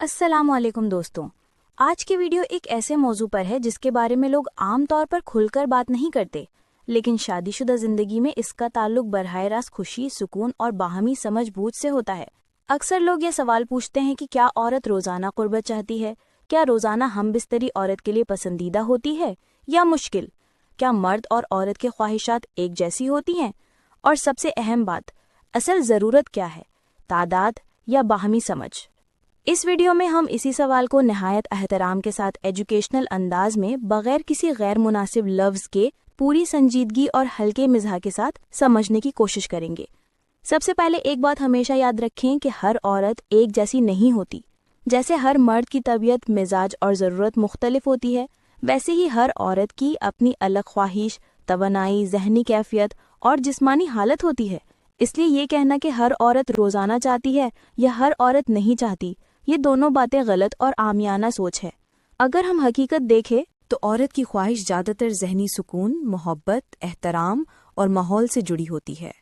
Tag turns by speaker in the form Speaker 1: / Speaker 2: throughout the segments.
Speaker 1: अस्सलाम वालेकुम दोस्तों। आज की वीडियो एक ऐसे मौजू पर है जिसके बारे में लोग आम तौर पर खुलकर बात नहीं करते, लेकिन शादीशुदा जिंदगी में इसका ताल्लुक बरहाए रास्त खुशी, सुकून और बाहमी समझ-बूझ से होता है। अक्सर लोग ये सवाल पूछते हैं कि क्या औरत रोज़ाना कुर्बत चाहती है? क्या रोज़ाना हमबिस्तरी औरत के लिए पसंदीदा होती है या मुश्किल? क्या मर्द और औरत के ख्वाहिशात एक जैसी होती हैं? और सबसे अहम बात, असल ज़रूरत क्या है, तादाद या बाहमी समझ? इस वीडियो में हम इसी सवाल को नहायत एहतराम के साथ एजुकेशनल अंदाज में बगैर किसी गैर मुनासिब लफ्ज़ के पूरी संजीदगी और हल्के मिजाज के साथ समझने की कोशिश करेंगे। सबसे पहले एक बात हमेशा याद रखें कि हर औरत एक जैसी नहीं होती। जैसे हर मर्द की तबीयत, मिजाज और ज़रूरत मुख्तलिफ होती है, वैसे ही हर औरत की अपनी अलग ख्वाहिश, तवनाई, जहनी कैफियत और जिस्मानी हालत होती है। इसलिए ये कहना कि हर औरत रोज़ाना चाहती है या हर औरत नहीं चाहती, ये दोनों बातें गलत और आमियाना सोच है। अगर हम हकीकत देखें
Speaker 2: तो औरत की ख्वाहिश ज़्यादातर जहनी सुकून, मोहब्बत, एहतराम और माहौल से जुड़ी होती है।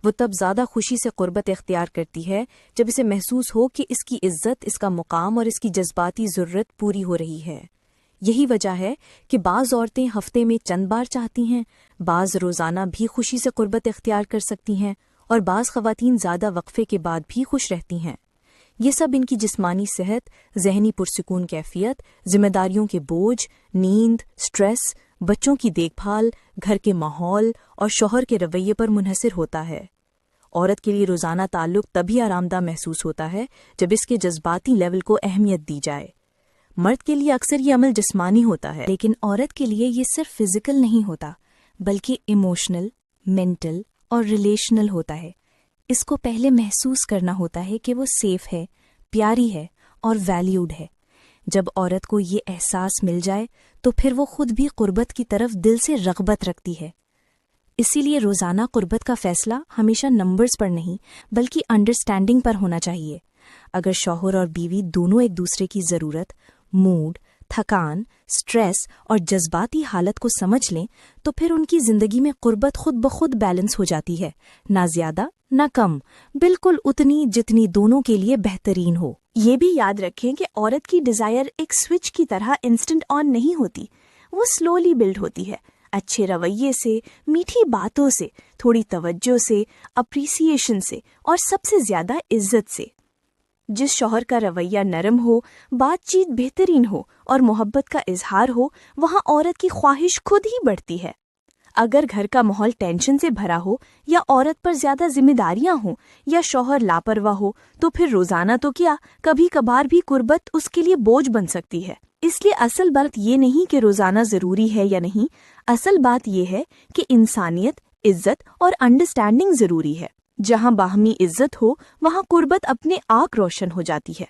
Speaker 2: वो तब ज़्यादा खुशी से कुर्बत इख्तियार करती है जब इसे महसूस हो कि इसकी इज्जत, इसका मुकाम और इसकी जज्बाती ज़रूरत पूरी हो रही है। यही वजह है कि बाज़ औरतें हफ्ते में चंद बार चाहती हैं, बाज़ रोज़ाना भी खुशी से कुर्बत इख्तियार कर सकती हैं और बाज़ ख़वातीन ज़्यादा वक्फे के बाद भी खुश रहती हैं। ये सब इनकी जिस्मानी सेहत, जहनी पुरसुकून कैफियत, जिम्मेदारियों के बोझ, नींद, स्ट्रेस, बच्चों की देखभाल, घर के माहौल और शौहर के रवैये पर मुनहसर होता है। औरत के लिए रोज़ाना ताल्लुक तभी आरामदा महसूस होता है जब इसके जज्बाती लेवल को अहमियत दी जाए। मर्द के लिए अक्सर ये अमल जिस्मानी होता है, लेकिन औरत के लिए ये सिर्फ फिजिकल नहीं होता, बल्कि इमोशनल, मेंटल और रिलेशनल होता है। इसको पहले महसूस करना होता है कि वो सेफ है, प्यारी है और वैल्यूड है। जब औरत को ये एहसास मिल जाए तो फिर वो खुद भी कुर्बत की तरफ दिल से रग़बत रखती है। इसीलिए रोज़ाना कुर्बत का फ़ैसला हमेशा नंबर्स पर नहीं बल्कि अंडरस्टैंडिंग पर होना चाहिए। अगर शौहर और बीवी दोनों एक दूसरे की ज़रूरत, मूड, थकान, स्ट्रेस और जज्बाती हालत को समझ लें तो फिर उनकी ज़िंदगी में कुर्बत खुद ब खुद बैलेंस हो जाती है, ना ज़्यादा ना कम, बिल्कुल उतनी जितनी दोनों के लिए बेहतरीन हो।
Speaker 1: ये भी याद रखें कि औरत की डिज़ायर एक स्विच की तरह इंस्टेंट ऑन नहीं होती, वो स्लोली बिल्ड होती है। अच्छे रवैये से, मीठी बातों से, थोड़ी तवज्जो से, अप्रिसिएशन से और सबसे ज़्यादा इज्जत से। जिस शौहर का रवैया नरम हो, बातचीत बेहतरीन हो और मोहब्बत का इजहार हो, वहाँ औरत की ख्वाहिश खुद ही बढ़ती है। अगर घर का माहौल टेंशन से भरा हो या औरत पर ज्यादा जिम्मेदारियां हों या शौहर लापरवाह हो तो फिर रोजाना तो क्या, कभी कभार भी कुर्बत उसके लिए बोझ बन सकती है। इसलिए असल बात ये नहीं कि रोजाना जरूरी है या नहीं, असल बात ये है कि इंसानियत, इज्जत और अंडरस्टैंडिंग जरूरी है। जहाँ बाहमी इज्जत हो वहाँ कुर्बत अपने आप रोशन हो जाती है।